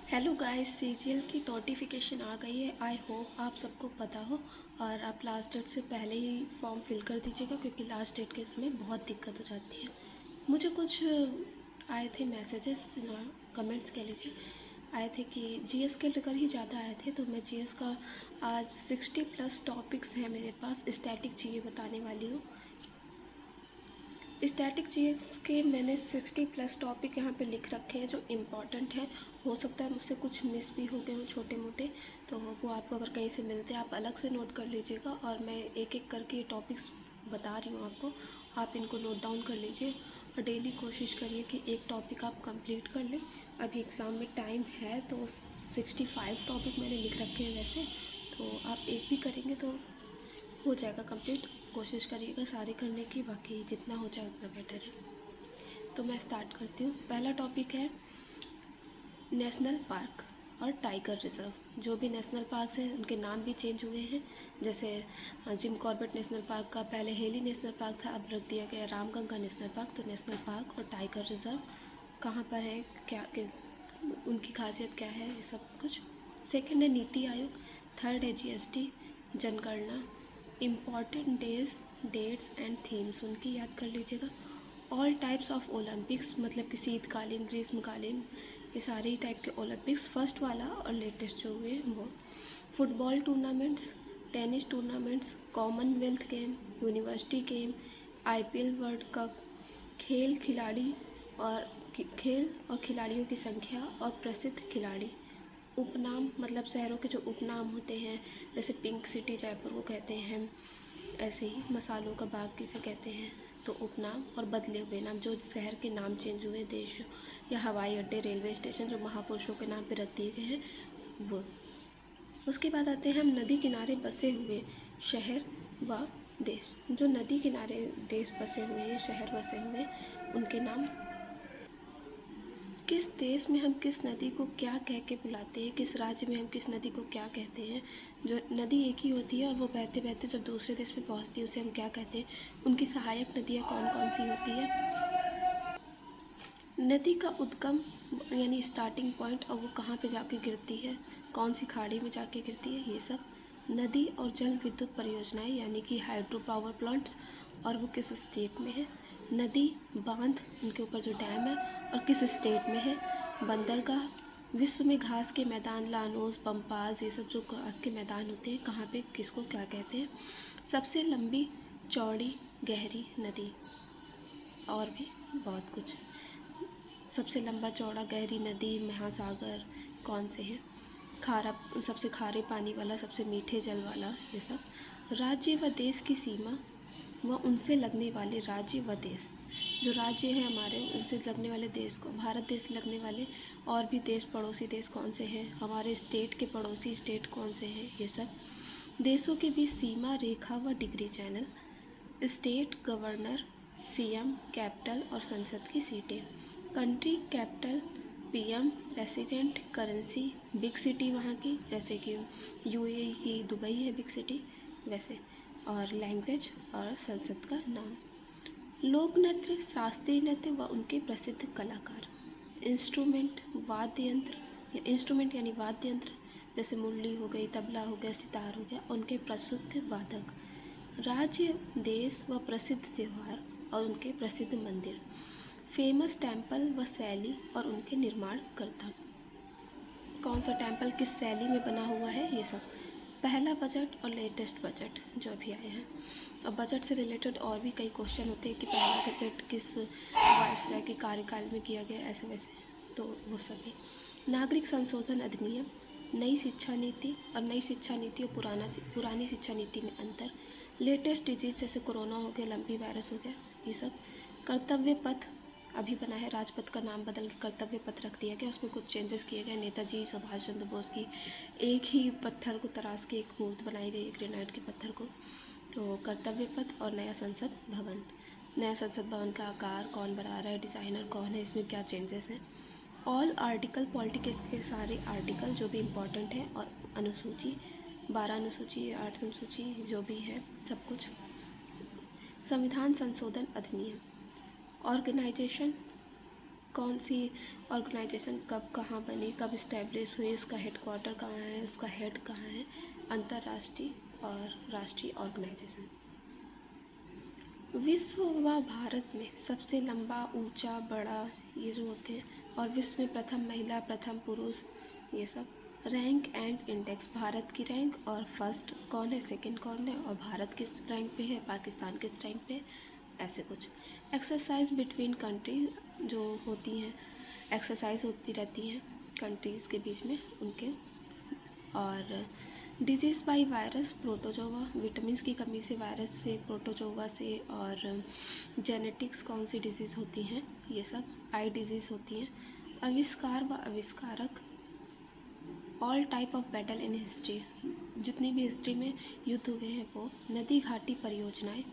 Hello guys, CGL की notification आ गई है। आई होप आप सबको पता हो और आप लास्ट डेट से पहले ही फॉर्म फिल कर दीजिएगा, क्योंकि लास्ट डेट के समय बहुत दिक्कत हो जाती है। मुझे कुछ आए थे मैसेजेस, कमेंट्स कह लीजिए, आए थे कि जीएस के लेकर ही ज़्यादा आए थे। तो मैं जीएस का आज 60+ टॉपिक्स हैं मेरे पास, स्टैटिक चाहिए बताने वाली हूँ। स्टैटिक जीएस के मैंने 60+ टॉपिक यहाँ पे लिख रखे हैं जो इम्पॉर्टेंट हैं। हो सकता है मुझसे कुछ मिस भी हो गए हों छोटे मोटे, तो वो आपको अगर कहीं से मिलते हैं आप अलग से नोट कर लीजिएगा। और मैं एक एक करके ये टॉपिक्स बता रही हूँ आपको, आप इनको नोट डाउन कर लीजिए और डेली कोशिश करिए कि एक टॉपिक आप कंप्लीट कर लें। अभी एग्ज़ाम में टाइम है तो 65 टॉपिक मैंने लिख रखे हैं वैसे, तो आप एक भी करेंगे तो हो जाएगा कंप्लीट। कोशिश करिएगा सारी करने की, बाकी जितना हो जाए उतना बेटर है। तो मैं स्टार्ट करती हूँ। पहला टॉपिक है नेशनल पार्क और टाइगर रिज़र्व। जो भी नेशनल पार्क्स हैं उनके नाम भी चेंज हुए हैं। जैसे जिम कॉर्बेट नेशनल पार्क का पहले हेली नेशनल पार्क था, अब रख दिया गया रामगंगा नेशनल पार्क। तो नेशनल पार्क और टाइगर रिज़र्व कहाँ पर है, क्या उनकी खासियत क्या है, ये सब कुछ। सेकंड है नीति आयोग। थर्ड है जीएसटी, जनगणना। Important days, dates and themes उनकी याद कर लीजिएगा। ऑल टाइप्स ऑफ ओलंपिक्स, मतलब कि शीतकालीन, ग्रीष्मकालीन, ये सारे टाइप के ओलंपिक्स, फर्स्ट वाला और लेटेस्ट जो हुए वो। Football tournaments, tennis tournaments, Commonwealth game, university game, IPL world cup, खेल खिलाड़ी और खेल और खिलाड़ियों की संख्या और प्रसिद्ध खिलाड़ी। उपनाम, मतलब शहरों के जो उपनाम होते हैं, जैसे पिंक सिटी जयपुर को कहते हैं, ऐसे ही मसालों का बाग किसे कहते हैं, तो उपनाम। और बदले हुए नाम, जो शहर के नाम चेंज हुए, देश या हवाई अड्डे, रेलवे स्टेशन जो महापुरुषों के नाम पे रख दिए गए हैं वो। उसके बाद आते हैं हम नदी किनारे बसे हुए शहर व देश। जो नदी किनारे देश बसे हुए हैं, शहर बसे हुए, उनके नाम। किस देश में हम किस नदी को क्या कह के बुलाते हैं, किस राज्य में हम किस नदी को क्या कहते हैं। जो नदी एक ही होती है और वो बहते बहते जब दूसरे देश में पहुंचती है उसे हम क्या कहते हैं। उनकी सहायक नदियाँ कौन कौन सी होती है। नदी का उद्गम यानी स्टार्टिंग पॉइंट, और वो कहाँ पे जाके गिरती है, कौन सी खाड़ी में जाके गिरती है, ये सब। नदी और जल विद्युत परियोजनाएं यानी कि हाइड्रो पावर प्लांट्स, और वो किस स्टेट में है। नदी बांध, उनके ऊपर जो डैम है, और किस स्टेट में है। बंदरगाह, विश्व में घास के मैदान, लानोस, पम्पास, ये सब जो घास के मैदान होते हैं, कहाँ पे किसको क्या कहते हैं। सबसे लंबी चौड़ी गहरी नदी, और भी बहुत कुछ। सबसे लंबा चौड़ा गहरी नदी, महासागर कौन से हैं। खारा, सबसे खारे पानी वाला, सबसे मीठे जल वाला, ये सब। राज्य व देश की सीमा व उनसे लगने वाले राज्य व देश। जो राज्य हैं हमारे, उनसे लगने वाले देश को, भारत देश से लगने वाले और भी देश, पड़ोसी देश कौन से हैं, हमारे स्टेट के पड़ोसी स्टेट कौन से हैं, ये सब। देशों के बीच सीमा रेखा व degree channel. State governor, CM, capital और संसद की सीटें। Country capital, PM, president, currency, big city वहाँ की, जैसे कि यूएई की दुबई है बिग सिटी वैसे, और लैंग्वेज और संसद का नाम। लोक नृत्य, शास्त्रीय नृत्य व उनके प्रसिद्ध कलाकार। इंस्ट्रूमेंट, वाद्य यंत्र, या इंस्ट्रूमेंट यानी वाद्य यंत्र, जैसे मुरली हो गई, तबला हो गया, सितार हो गया, उनके प्रसिद्ध वादक। राज्य, देश व प्रसिद्ध त्यौहार और उनके प्रसिद्ध मंदिर। फेमस टेम्पल व शैली और उनके निर्माणकर्ता। कौन सा टेम्पल किस शैली में बना हुआ है, ये सब। पहला बजट और लेटेस्ट बजट जो भी आए हैं। अब बजट से रिलेटेड और भी कई क्वेश्चन होते हैं कि पहला बजट किस वायसराय के कार्यकाल में किया गया, ऐसे वैसे, तो वो सभी। नागरिक संशोधन अधिनियम, नई शिक्षा नीति, और नई शिक्षा नीति और पुरानी शिक्षा नीति में अंतर। लेटेस्ट डिजीज जैसे कोरोना हो गया, लंपी वायरस हो गया, ये सब। कर्तव्य पथ अभी बना है, राजपथ का नाम बदल के कर्तव्य पथ रख दिया गया, उसमें कुछ चेंजेस किए गए। नेताजी सुभाष चंद्र बोस की एक ही पत्थर को तराश के एक मूर्ति बनाई गई, ग्रेनाइट के पत्थर को। तो कर्तव्य पथ और नया संसद भवन। नया संसद भवन का आकार कौन बना रहा है, डिज़ाइनर कौन है, इसमें क्या चेंजेस हैं। ऑल आर्टिकल, पॉलिटिक्स के सारे आर्टिकल जो भी इम्पोर्टेंट हैं, और अनुसूची, 12 अनुसूची, 8 अनुसूची, जो भी है सब कुछ। संविधान संशोधन अधिनियम। ऑर्गेनाइजेशन, कौन सी ऑर्गेनाइजेशन कब कहाँ बनी, कब इस्टेब्लिश हुई, उसका हेडक्वार्टर कहाँ है, उसका हेड कहाँ है। अंतर्राष्ट्रीय और राष्ट्रीय ऑर्गेनाइजेशन। विश्व व भारत में सबसे लंबा, ऊंचा, बड़ा, ये जो होते हैं, और विश्व में प्रथम महिला, प्रथम पुरुष, ये सब। रैंक एंड इंडेक्स, भारत की रैंक और फर्स्ट कौन है, सेकंड कौन है, और भारत किस रैंक पे है, पाकिस्तान किस रैंक पे है, ऐसे कुछ। एक्सरसाइज बिटवीन कंट्री जो होती हैं, एक्सरसाइज होती रहती हैं कंट्रीज़ के बीच में उनके। और disease by virus, protozoa, vitamin की कमी से वायरस से, प्रोटोजोआ से। और जेनेटिक्स कौन सी डिजीज़ होती हैं, ये सब। आई डिजीज़ होती हैं। आविष्कार व आविष्कारक, all type of battle in history, जितनी भी हिस्ट्री में युद्ध हुए हैं वो। नदी घाटी परियोजनाएं,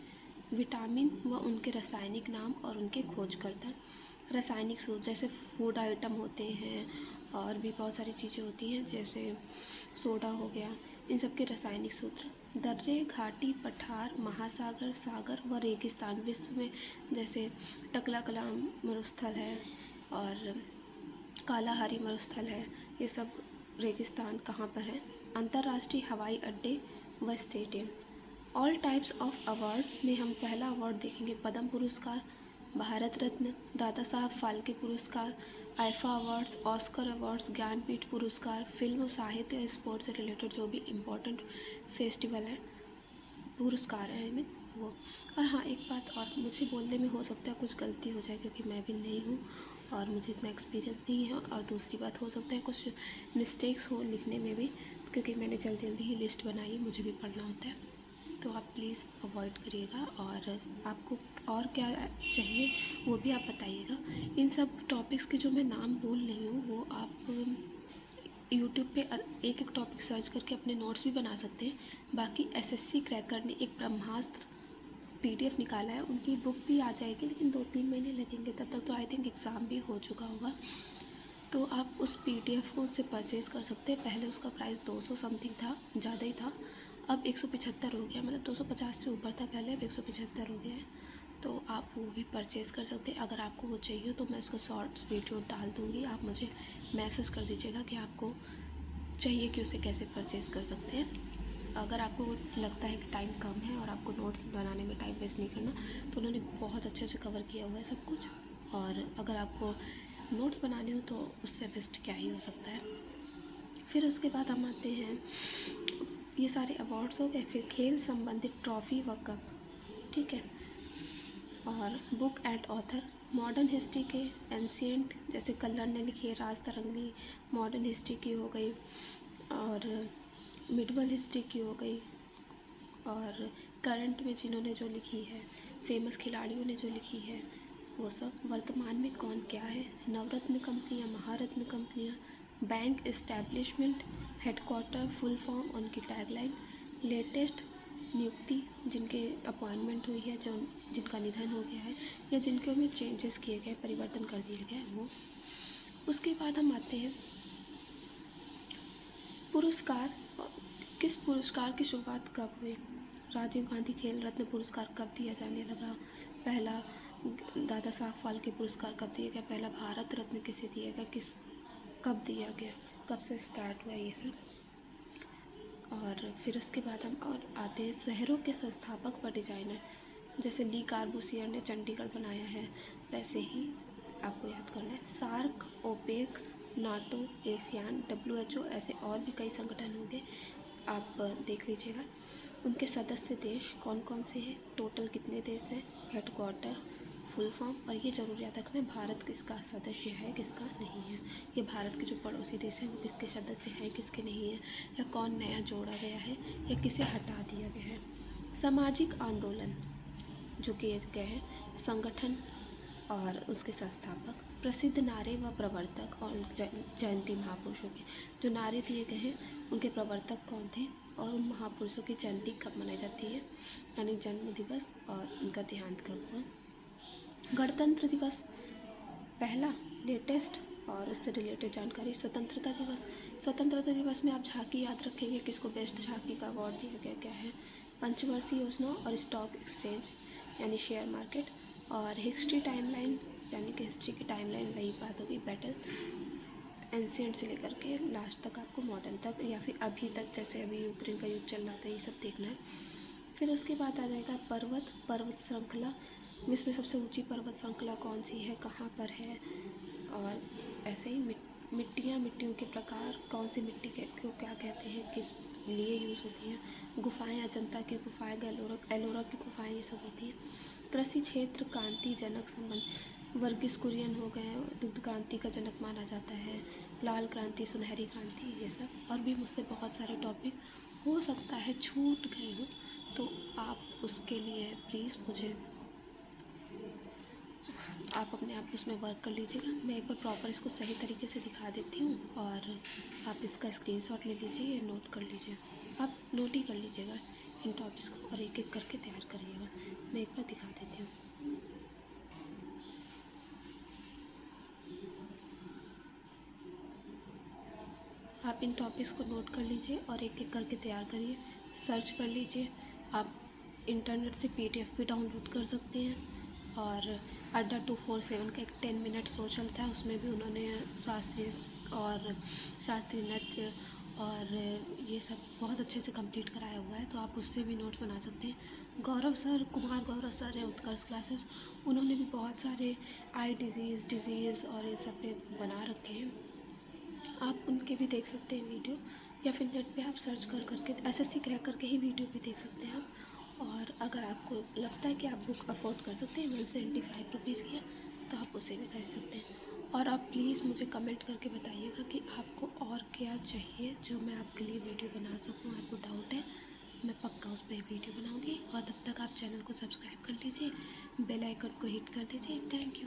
विटामिन व उनके रासायनिक नाम और उनके खोजकर्ता। रासायनिक सूत्र, जैसे फूड आइटम होते हैं और भी बहुत सारी चीज़ें होती हैं, जैसे सोडा हो गया, इन सब के रासायनिक सूत्र। दर्रे, घाटी, पठार, महासागर, सागर व रेगिस्तान, विश्व में जैसे टकला कलाम मरुस्थल है और कालाहारी मरुस्थल है, ये सब रेगिस्तान कहाँ पर है। अंतर्राष्ट्रीय हवाई अड्डे व stadium. All types of award में हम पहला अवार्ड देखेंगे पद्म पुरस्कार, भारत रत्न, दादा साहब फाल्के पुरस्कार, IIFA awards, Oscar awards, Jnanpith पुरस्कार। फिल्म, साहित्य, स्पोर्ट्स से रिलेटेड जो भी इम्पोर्टेंट फेस्टिवल है, पुरस्कार है इनमें वो। और हाँ, एक बात और, मुझे बोलने में हो सकता है कुछ गलती हो जाए क्योंकि मैं भी नई हूँ और मुझे इतना एक्सपीरियंस नहीं है। और दूसरी बात, हो सकता है कुछ मिस्टेक्स हो लिखने में भी, क्योंकि मैंने जल्दी जल्दी ही लिस्ट बनाई है, मुझे भी पढ़ना होता है, तो आप प्लीज़ अवॉइड करिएगा। और आपको और क्या चाहिए वो भी आप बताइएगा। इन सब टॉपिक्स के जो मैं नाम बोल रही हूँ वो आप यूट्यूब पे एक एक टॉपिक सर्च करके अपने नोट्स भी बना सकते हैं। बाकी एसएससी क्रैकर ने एक ब्रह्मास्त्र पीडीएफ निकाला है, उनकी बुक भी आ जाएगी, लेकिन 2-3 महीने लगेंगे, तब तक तो आई थिंक एग्ज़ाम भी हो चुका होगा। तो आप उस पीडीएफ को उनसे परचेज़ कर सकते हैं। पहले उसका प्राइस 200 समथिंग था, ज़्यादा ही था, अब 175 हो गया, मतलब 250 से ऊपर था पहले, अब 175 हो गया है। तो आप वो भी परचेज़ कर सकते हैं। अगर आपको वो चाहिए तो मैं उसका शॉर्ट्स वीडियो डाल दूँगी, आप मुझे मैसेज कर दीजिएगा कि आपको चाहिए कि उसे कैसे परचेज़ कर सकते हैं। अगर आपको लगता है कि टाइम कम है और आपको नोट्स बनाने में टाइम वेस्ट नहीं करना, तो उन्होंने बहुत अच्छे से कवर किया हुआ है सब कुछ। और अगर आपको नोट्स बनाने हो तो उससे बेस्ट क्या ही हो सकता है। फिर उसके बाद हम आते हैं, ये सारे अवार्ड्स हो गए, फिर खेल संबंधित ट्रॉफ़ी व कप, ठीक है। और book and author, modern history के एंशिएंट, जैसे कल्लर ने लिखी है राज तरंगी, मॉडर्न हिस्ट्री की हो गई, और मिडवल हिस्ट्री की हो गई, और करंट में जिन्होंने जो लिखी है, फेमस खिलाड़ियों ने जो लिखी है वो सब। वर्तमान में कौन क्या है, नवरत्न कंपनियाँ, महारत्न कंपनियाँ, bank establishment, headquarter, full form, उनकी टैगलाइन, लेटेस्ट नियुक्ति, जिनके अपॉइंटमेंट हुई है, जो जिनका निधन हो गया है या जिनके में चेंजेस किए गए, परिवर्तन कर दिए गए वो। उसके बाद हम आते हैं पुरस्कार। किस पुरस्कार की शुरुआत कब हुई, राजीव गांधी खेल रत्न पुरस्कार कब दिया जाने लगा, पहला दादा साहब फाल्के पुरस्कार कब दिया गया, पहला भारत रत्न किसे दिया गया, किस कब दिया गया, कब से स्टार्ट हुआ, ये सब। और फिर उसके बाद हम और आते हैं शहरों के संस्थापक व डिज़ाइनर, जैसे ली कार्बूसियर ने चंडीगढ़ बनाया है, वैसे ही आपको याद करना है। SAARC, OPEC, NATO, ASEAN, WHO, ऐसे और भी कई संगठन होंगे, आप देख लीजिएगा। उनके सदस्य देश कौन कौन से हैं, टोटल कितने देश हैं, हेडक्वार्टर, फुल फॉर्म। और ये ज़रूर याद रखना है भारत किसका सदस्य है, किसका नहीं है। ये भारत के जो पड़ोसी देश हैं वो किसके सदस्य हैं, किसके नहीं है, या कौन नया जोड़ा गया है या किसे हटा दिया गया है। सामाजिक आंदोलन जो किए गए हैं, संगठन और उसके संस्थापक, प्रसिद्ध नारे व प्रवर्तक और जयंती महापुरुषों के जो नारे दिए गए हैं उनके प्रवर्तक कौन थे, और उन महापुरुषों की जयंती कब मनाई जाती है, यानी जन्म दिवस, और उनका देहांत कब हुआ। गणतंत्र दिवस पहला, लेटेस्ट और उससे रिलेटेड जानकारी। स्वतंत्रता दिवस, स्वतंत्रता दिवस में आप झांकी याद रखेंगे, किसको बेस्ट झांकी का अवार्ड दिया गया क्या है। पंचवर्षीय योजना और स्टॉक एक्सचेंज यानी शेयर मार्केट। और हिस्ट्री टाइमलाइन यानी कि हिस्ट्री की टाइमलाइन वही बात होगी, बैटल एंशिएंट से लेकर के लास्ट तक आपको मॉडर्न तक या फिर अभी तक, जैसे अभी यूक्रेन का युद्ध चल रहा था, ये सब देखना है। फिर उसके बाद आ जाएगा पर्वत श्रृंखला। विश्व में सबसे ऊंची पर्वत श्रृंखला कौन सी है, कहाँ पर है, और ऐसे ही मिट्टियों के प्रकार, कौन सी मिट्टी को क्या कहते हैं, किस लिए यूज़ होती हैं, गुफाएं, अजंता की गुफाएं, एलोरा की गुफाएं, ये सब होती हैं। कृषि क्षेत्र क्रांति जनक संबंध, वर्गीस कुरियन हो गए, दुग्ध क्रांति का जनक माना जाता है, लाल क्रांति, सुनहरी क्रांति, ये सब। और भी मुझसे बहुत सारे टॉपिक हो सकता है छूट गए हों, तो आप उसके लिए प्लीज़ मुझे, आप अपने आप उसमें वर्क कर लीजिएगा। मैं एक बार प्रॉपर इसको सही तरीके से दिखा देती हूँ, और आप इसका स्क्रीनशॉट ले लीजिए या नोट कर लीजिए। आप नोट ही कर लीजिएगा इन टॉपिक्स को और एक एक करके तैयार करिएगा। मैं एक बार दिखा देती हूँ। आप इन टॉपिक्स को नोट कर लीजिए और एक एक करके तैयार करिए, सर्च कर लीजिए। आप इंटरनेट से PDF भी डाउनलोड कर सकते हैं। और अड्डा 247 का एक 10 मिनट शो चलता है, उसमें भी उन्होंने शास्त्रीय नृत्य और ये सब बहुत अच्छे से कंप्लीट कराया हुआ है, तो आप उससे भी नोट्स बना सकते हैं। कुमार गौरव सर हैं उत्कर्ष क्लासेस, उन्होंने भी बहुत सारे आई डिजीज़ और इन सब पे बना रखे हैं, आप उनके भी देख सकते हैं वीडियो, या फिर नेट पे आप सर्च कर करके SSC क्रैक करके ही वीडियो भी देख सकते हैं आप। और अगर आपको लगता है कि आप बुक अफोर्ड कर सकते हैं 175 रुपीज़ की, तो आप उसे भी खरीद सकते हैं। और आप प्लीज़ मुझे कमेंट करके बताइएगा कि आपको और क्या चाहिए जो मैं आपके लिए वीडियो बना सकूँ। आपको डाउट है, मैं पक्का उस पर वीडियो बनाऊँगी। और तब तक आप चैनल को सब्सक्राइब कर लीजिए, बेल आइकन को हिट कर दीजिए। Thank you.